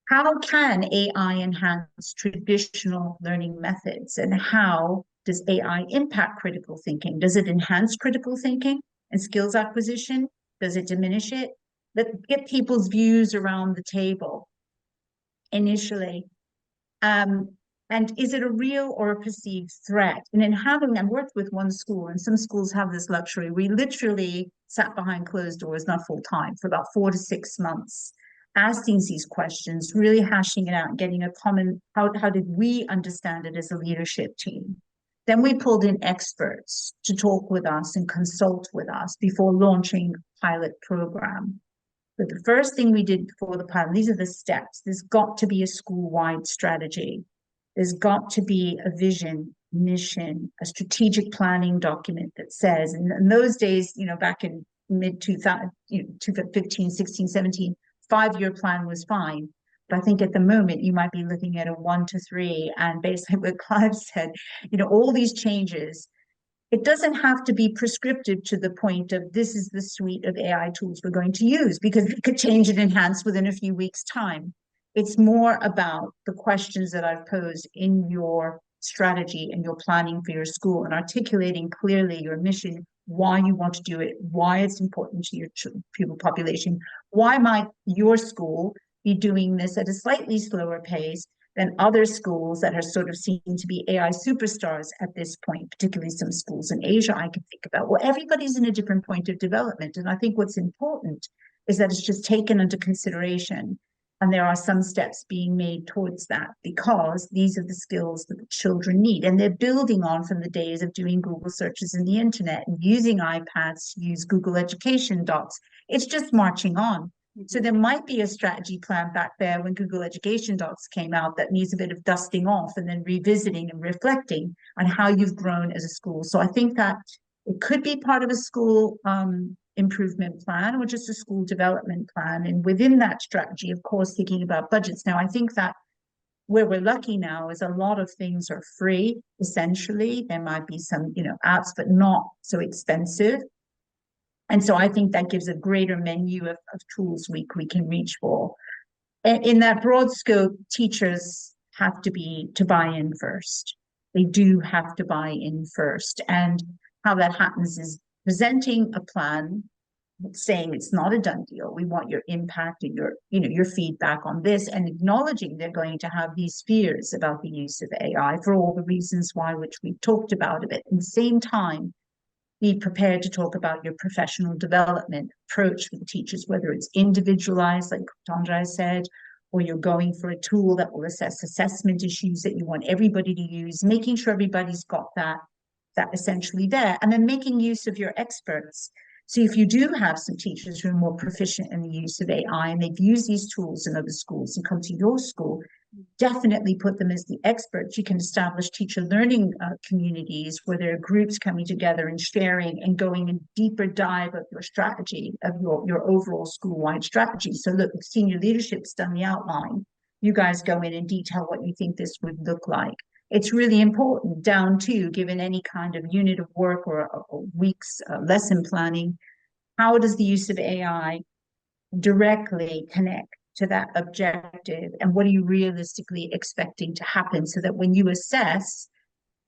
How can AI enhance traditional learning methods, and how does AI impact critical thinking? Does it enhance critical thinking and skills acquisition? Does it diminish it? Let's get people's views around the table initially. And is it a real or a perceived threat? And in having, I worked with one school, and some schools have this luxury. We literally sat behind closed doors, not full time, for about 4 to 6 months, asking these questions, really hashing it out, getting a common, how did we understand it as a leadership team? Then we pulled in experts to talk with us and consult with us before launching a pilot program. But the first thing we did before the pilot, these are the steps. There's got to be a school-wide strategy. There's got to be a vision, mission, a strategic planning document that says, and in those days, back in mid-2000, 2015, 16, 17, 5-year plan was fine. But I think at the moment, you might be looking at a 1 to 3. And basically what Clive said, all these changes, it doesn't have to be prescriptive to the point of this is the suite of AI tools we're going to use, because it could change and enhance within a few weeks' time. It's more about the questions that I've posed in your strategy and your planning for your school, and articulating clearly your mission, why you want to do it, why it's important to your pupil population, why might your school be doing this at a slightly slower pace than other schools that are sort of seen to be AI superstars at this point, particularly some schools in Asia I can think about. Well, everybody's in a different point of development. And I think what's important is that it's just taken into consideration. And there are some steps being made towards that, because these are the skills that the children need. And they're building on from the days of doing Google searches in the internet and using iPads to use Google Education Docs. It's just marching on. So there might be a strategy plan back there when Google Education Docs came out that needs a bit of dusting off and then revisiting and reflecting on how you've grown as a school. So I think that it could be part of a school improvement plan or just a school development plan. And within that strategy, of course, thinking about budgets. Now, I think that where we're lucky now is a lot of things are free, essentially. There might be some, apps, but not so expensive. And so I think that gives a greater menu of tools we can reach for. And in that broad scope, teachers have to buy in first. They do have to buy in first. And how that happens is presenting a plan, saying it's not a done deal. We want your impact and your feedback on this, and acknowledging they're going to have these fears about the use of AI for all the reasons why, which we've talked about a bit. At the same time, be prepared to talk about your professional development approach for the teachers, whether it's individualized, like Tandra said, or you're going for a tool that will assess assessment issues that you want everybody to use, making sure everybody's got that essentially there, and then making use of your experts. So if you do have some teachers who are more proficient in the use of AI and they've used these tools in other schools and come to your school, definitely put them as the experts. You can establish teacher learning communities where there are groups coming together and sharing and going in deeper dive of your strategy, of your overall school-wide strategy. So look, senior leadership's done the outline. You guys go in and detail what you think this would look like. It's really important down to, given any kind of unit of work or a week's lesson planning, how does the use of AI directly connect to that objective, and what are you realistically expecting to happen, so that when you assess,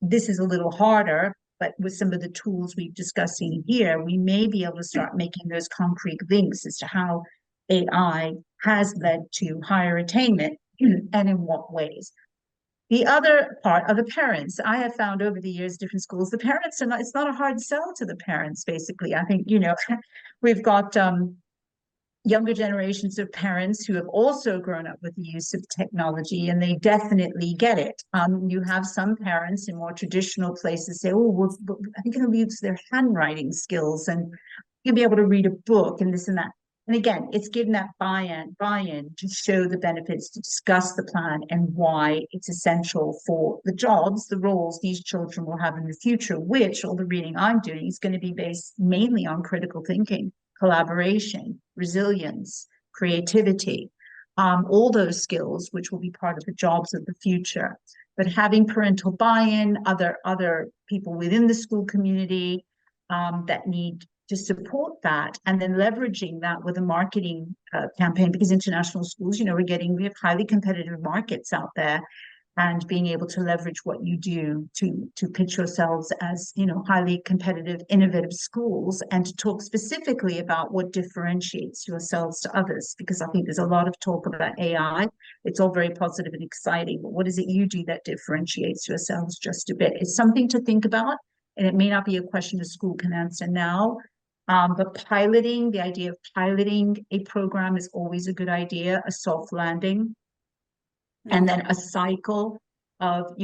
this is a little harder, but with some of the tools we've discussed in here, we may be able to start making those concrete links as to how AI has led to higher attainment and in what ways. The other part are the parents. I have found over the years, different schools, the parents are not, it's not a hard sell to the parents, basically. I think, we've got, younger generations of parents who have also grown up with the use of technology, and they definitely get it. You have some parents in more traditional places say, oh, well, I think it'll use their handwriting skills and you'll be able to read a book and this and that. And again, it's given that buy-in to show the benefits, to discuss the plan and why it's essential for the jobs, the roles these children will have in the future, which all the reading I'm doing is going to be based mainly on critical thinking, collaboration, resilience, creativity, all those skills which will be part of the jobs of the future. But having parental buy-in, other people within the school community that need to support that, and then leveraging that with a marketing campaign, because international schools, we have highly competitive markets out there, and being able to leverage what you do to pitch yourselves as, highly competitive, innovative schools, and to talk specifically about what differentiates yourselves to others, because I think there's a lot of talk about AI. It's all very positive and exciting, but what is it you do that differentiates yourselves just a bit? It's something to think about, and it may not be a question a school can answer now. But the idea of piloting a program is always a good idea, a soft landing, and then a cycle of,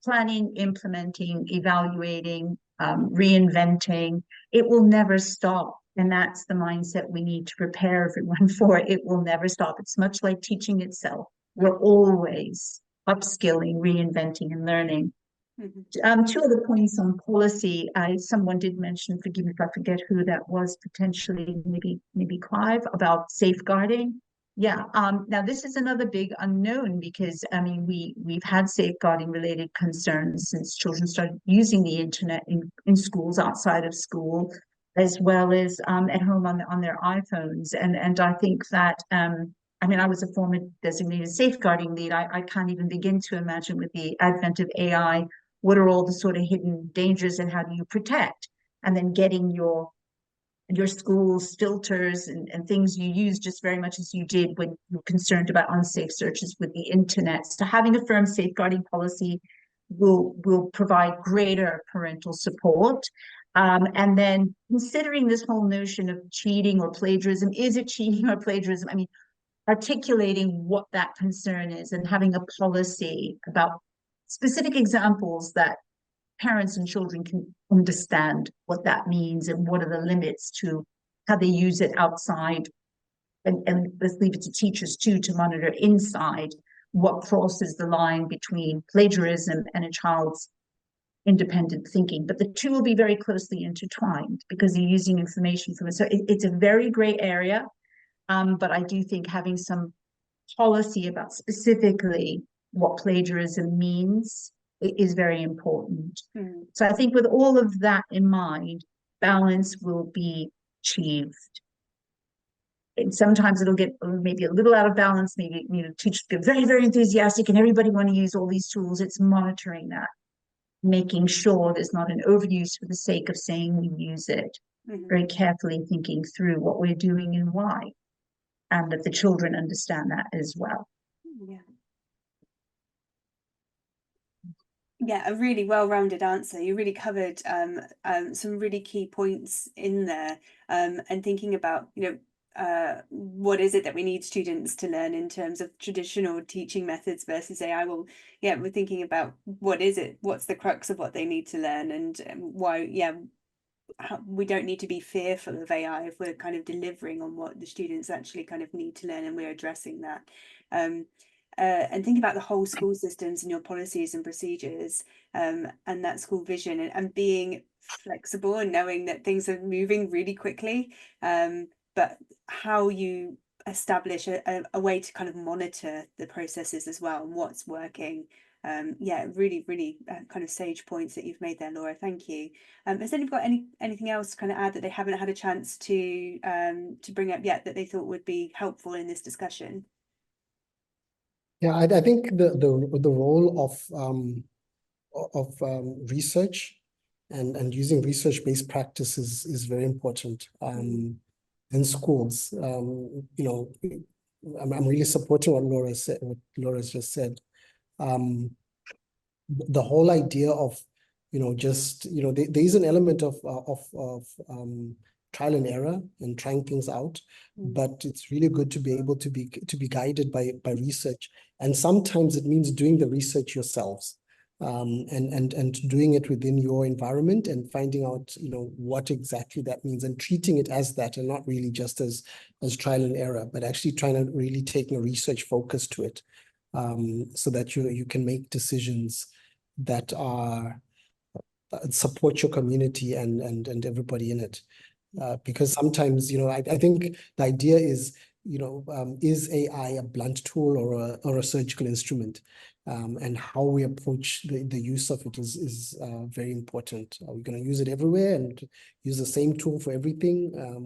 planning, implementing, evaluating, reinventing. It will never stop. And that's the mindset we need to prepare everyone for. It will never stop. It's much like teaching itself. We're always upskilling, reinventing, and learning. Two other points on policy. Someone did mention, forgive me if I forget who that was, potentially maybe Clive, about safeguarding. Yeah. Now this is another big unknown, because we've had safeguarding related concerns since children started using the internet in schools, outside of school, as well as at home on their iPhones. And I think that I was a former designated safeguarding lead. I can't even begin to imagine, with the advent of AI, what are all the sort of hidden dangers and how do you protect? And then getting your school's filters and things you use just very much as you did when you're concerned about unsafe searches with the internet. So having a firm safeguarding policy will provide greater parental support. And then considering this whole notion of cheating or plagiarism, is it cheating or plagiarism? Articulating what that concern is and having a policy about specific examples that parents and children can understand what that means and what are the limits to how they use it outside. And let's leave it to teachers too to monitor inside what crosses the line between plagiarism and a child's independent thinking. But the two will be very closely intertwined because they're using information from it. So it's a very gray area. But I do think having some policy about specifically what plagiarism means is very important. So I think with all of that in mind, balance will be achieved. And sometimes it'll get maybe a little out of balance. Maybe teachers get very, very enthusiastic and everybody want to use all these tools. It's monitoring that, making sure there's not an overuse for the sake of saying we use it. Very carefully thinking through what we're doing and why, and that the children understand that as well. Yeah, a really well-rounded answer. You really covered some really key points in there, and thinking about, what is it that we need students to learn in terms of traditional teaching methods versus AI. Well, yeah, we're thinking about what's the crux of what they need to learn, and why, we don't need to be fearful of AI if we're kind of delivering on what the students actually kind of need to learn, and we're addressing that. And think about the whole school systems and your policies and procedures, and that school vision, and being flexible and knowing that things are moving really quickly, but how you establish a way to kind of monitor the processes as well and what's working. Really kind of sage points that you've made there, Laura. Thank you. Has anyone got anything else to kind of add that they haven't had a chance to bring up yet that they thought would be helpful in this discussion? Yeah, I think the role of research and using research-based practices is very important in schools. I'm really supporting what Laura's just said. The whole idea of there is an element of trial and error and trying things out, but it's really good to be able to be guided by research. And sometimes it means doing the research yourselves, and doing it within your environment and finding out, you know, what exactly that means and treating it as that, and not really just as trial and error, but actually trying to really take a research focus to it, so that you can make decisions that are support your community and everybody in it. Because sometimes, you know, I think the idea is, you know, is AI a blunt tool or a surgical instrument? And how we approach the use of it is very important. Are we going to use it everywhere and use the same tool for everything?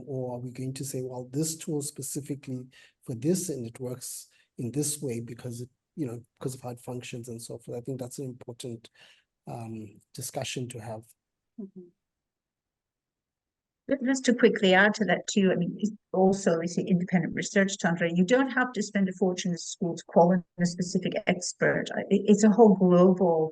Or are we going to say, well, this tool specifically for this, and it works in this way because because of how it functions and so forth. I think that's an important discussion to have. Just to quickly add to that too, I mean, also is independent research, Chandra. You don't have to spend a fortune in school to call in a specific expert. It's a whole global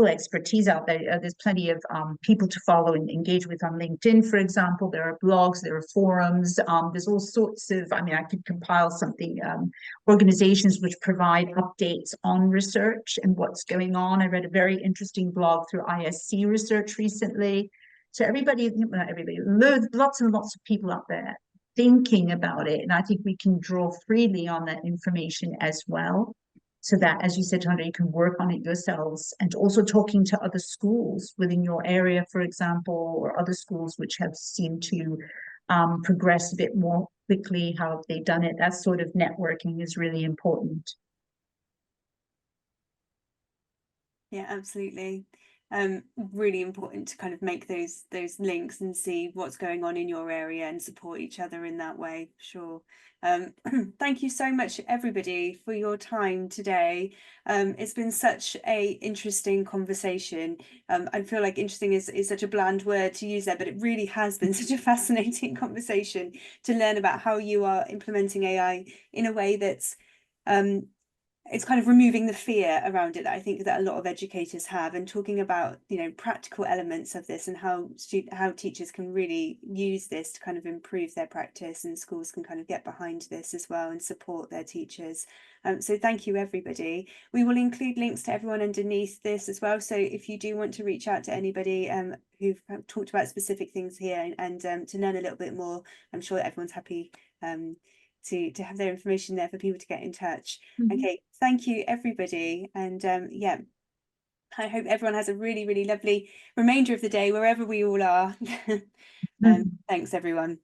expertise out there. There's plenty of people to follow and engage with on LinkedIn, for example. There are blogs, there are forums. There's all sorts of, I mean, I could compile something, organizations which provide updates on research and what's going on. I read a very interesting blog through ISC Research recently. So everybody, not everybody, lots and lots of people out there thinking about it. And I think we can draw freely on that information as well. So that, as you said, Chandra, you can work on it yourselves, and also talking to other schools within your area, for example, or other schools which have seemed to progress a bit more quickly, how have they done it? That sort of networking is really important. Yeah, absolutely. Really important to kind of make those links and see what's going on in your area and support each other in that way. Sure. Thank you so much, everybody, for your time today. It's been such a interesting conversation. I feel like interesting is such a bland word to use there, but it really has been such a fascinating conversation to learn about how you are implementing AI in a way that's it's kind of removing the fear around it that I think that a lot of educators have, and talking about, you know, practical elements of this and how teachers can really use this to kind of improve their practice, and schools can kind of get behind this as well and support their teachers. So thank you, everybody. We will include links to everyone underneath this as well. So if you do want to reach out to anybody who've talked about specific things here and to learn a little bit more, I'm sure everyone's happy to have their information there for people to get in touch. Okay, thank you, everybody. And yeah, I hope everyone has a really, really lovely remainder of the day, wherever we all are. Thanks, everyone.